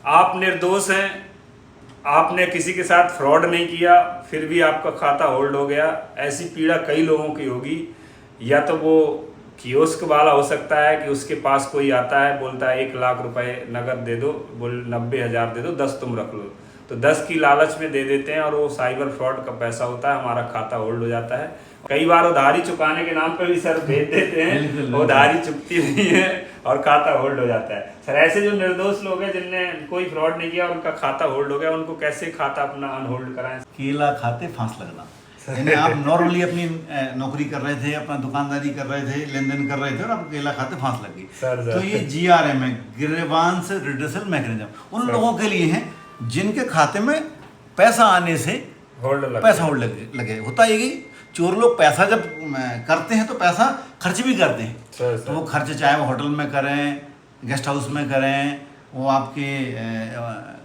आप निर्दोष हैं, आपने किसी के साथ फ्रॉड नहीं किया, फिर भी आपका खाता होल्ड हो गया। ऐसी पीड़ा कई लोगों की होगी। या तो वो कियोस्क वाला हो सकता है कि उसके पास कोई आता है, बोलता है 1 लाख रुपए नगद दे दो, बोल 90,000 दे दो, 10 तुम रख लो, तो 10 की लालच में दे देते हैं और वो साइबर फ्रॉड का पैसा होता है, हमारा खाता होल्ड हो जाता है। कई बार उधारी चुकाने के नाम पर भी सर भेज देते हैं, उधारी चुकती नहीं है और खाता होल्ड हो जाता है। सर ऐसे जो निर्दोष लोग हैं जिनने कोई फ्रॉड नहीं किया, उनका खाता होल्ड हो गया, उनको कैसे खाता अपना अनहोल्ड कराएं? केला खाते फांस लगना। यानी आप नॉर्मली अपनी नौकरी कर रहे थे, अपना दुकानदारी कर रहे थे, लेन देन कर रहे थे और आपको केला खाते फांस लग गई। तो ये GRM है, ग्रीवांस रिड्रेसल मैकेनिज्म, उन लोगों के लिए है जिनके खाते में पैसा आने से पैसा होल्ड लगे। होता ये कि चोर लोग पैसा जब करते हैं तो पैसा खर्च भी करते हैं। तो वो खर्च चाहे वो होटल में करें, गेस्ट हाउस में करें, वो आपके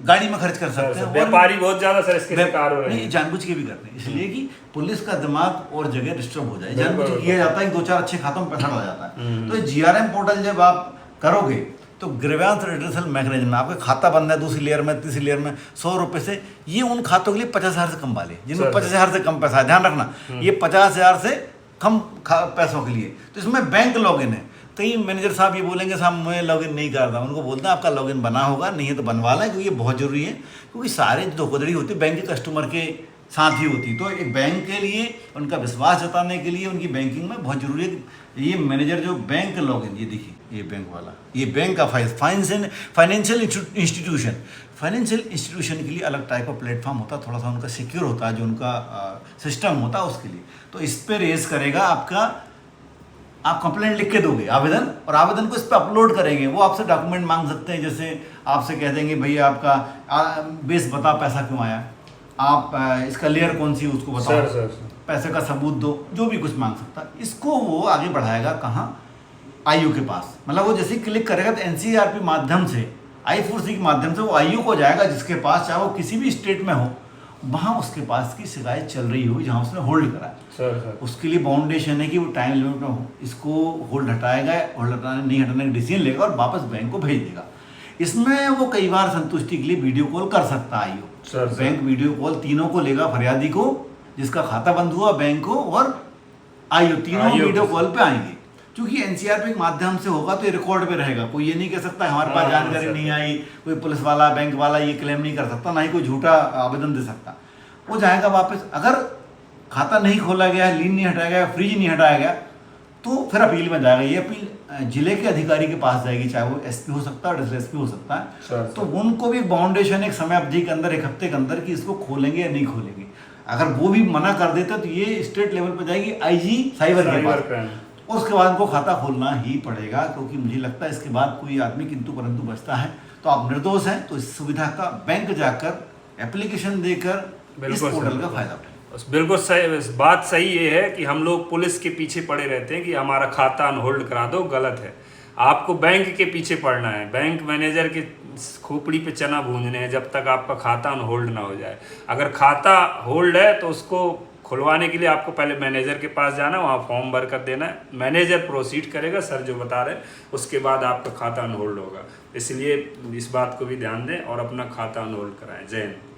गाड़ी में खर्च कर सकते हैं। व्यापारी बहुत ज्यादा सर इसके शिकार हो रहे हैं, जानबूझ के भी करते हैं, इसलिए कि पुलिस का दिमाग और जगह डिस्टर्ब हो जाए, जानबूझ के किया जाता है। 2-4 अच्छे खातों में पैसा डाला जाता है। तो ये GRM पोर्टल जब आप करोगे तो ग्रीवेंस रिड्रेसल मैकेनिज्म, आपका खाता बंद है दूसरी लेयर में, तीसरी लेयर में, 100 रुपये से ये उन खातों के लिए 50,000 से कम वाले, जिनमें 50,000 से कम पैसा है, ध्यान रखना, ये 50,000 से कम पैसों के लिए। तो इसमें बैंक लॉगिन है। कई मैनेजर साहब ये बोलेंगे साहब मैं लॉगिन नहीं करता, उनको बोलते हैं आपका लॉगिन बना होगा, नहीं है तो बनवा लें, क्योंकि ये बहुत जरूरी है। क्योंकि सारे जो धोखाधड़ी होती है बैंक के कस्टमर के साथ ही होती, तो एक बैंक के लिए उनका विश्वास जताने के लिए उनकी बैंकिंग में बहुत जरूरी है ये मैनेजर जो बैंक लॉगिन। ये देखिए, ये बैंक वाला, ये बैंक का फाइनेंशियल इंस्टीट्यूशन, फाइनेंशियल इंस्टीट्यूशन के लिए अलग टाइप का प्लेटफॉर्म होता है, थोड़ा सा उनका सिक्योर होता है, जो उनका सिस्टम होता है उसके लिए। तो इस पर रेज करेगा आपका, आप कंप्लेंट लिख के दोगे आवेदन, और आवेदन को इस पर अपलोड करेंगे। वो आपसे डॉक्यूमेंट मांग सकते हैं, जैसे आपसे कह देंगे भैया आपका बेस बता, पैसा क्यों आया, आप इसका लेयर कौन सी उसको बताओ, पैसे का सबूत दो, जो भी कुछ मांग सकता है। इसको वो आगे बढ़ाएगा कहाँ, IU के पास। मतलब वो जैसे क्लिक करेगा तो NCRP माध्यम से, I4C के माध्यम से वो IU को जाएगा, जिसके पास चाहे वो किसी भी स्टेट में हो, वहाँ उसके पास की शिकायत चल रही हो जहाँ उसने होल्ड करा है। उसके लिए बाउंडेशन है कि वो टाइम लिमिट में हो, इसको होल्ड हटाएगा, होल्ड हटाने नहीं हटाने का डिसीजन लेगा और वापस बैंक को भेज देगा। इसमें वो कई बार संतुष्टि के लिए वीडियो कॉल कर सकता है IU। बैंक वीडियो कॉल तीनों को लेगा, फरियादी को, जिसका खाता बंद हुआ, बैंक को और IU, तीनों वीडियो कॉल पे आएंगे। क्योंकि NCRP के माध्यम से होगा तो ये रिकॉर्ड पे रहेगा। कोई ये नहीं कह सकता हमारे पास जानकारी नहीं आई, कोई पुलिस वाला बैंक वाला ये क्लेम नहीं कर सकता, ना ही कोई झूठा आवेदन दे सकता। वो जाएगा वापस, अगर खाता नहीं खोला गया, लीन नहीं हटाया गया, फ्रीज नहीं हटाया गया, तो फिर अपील में जाएगा। ये अपील जिले के अधिकारी के पास जाएगी, चाहे वो SP हो सकता है, SP हो सकता है। तो उनको भी बाउंडेशन एक समय अवधि के अंदर, 1 हफ्ते के अंदर, कि इसको खोलेंगे या नहीं खोलेंगे। अगर वो भी मना कर देते तो ये स्टेट लेवल पर जाएगी IG साइबर के पास, और उसके बाद उनको खाता खोलना ही पड़ेगा। क्योंकि मुझे लगता है इसके बाद कोई आदमी किंतु परंतु बचता है। तो आप निर्दोष हैं तो इस सुविधा का बैंक जाकर एप्लीकेशन देकर इस पोर्टल का फायदा उठाएं। बिल्कुल सही बात। सही ये है कि हम लोग पुलिस के पीछे पड़े रहते हैं कि हमारा खाता अनहोल्ड करा दो, गलत है। आपको बैंक के पीछे पड़ना है, बैंक मैनेजर के खोपड़ी पे चना भूंजने हैं जब तक आपका खाता अनहोल्ड ना हो जाए। अगर खाता होल्ड है तो उसको खुलवाने के लिए आपको पहले मैनेजर के पास जाना, वहाँ फॉर्म भर कर देना है, मैनेजर प्रोसीड करेगा सर जो बता रहे, उसके बाद आपका खाता अनहोल्ड होगा। इसलिए इस बात को भी ध्यान दें और अपना खाता अनहोल्ड कराएं। जय हिंद।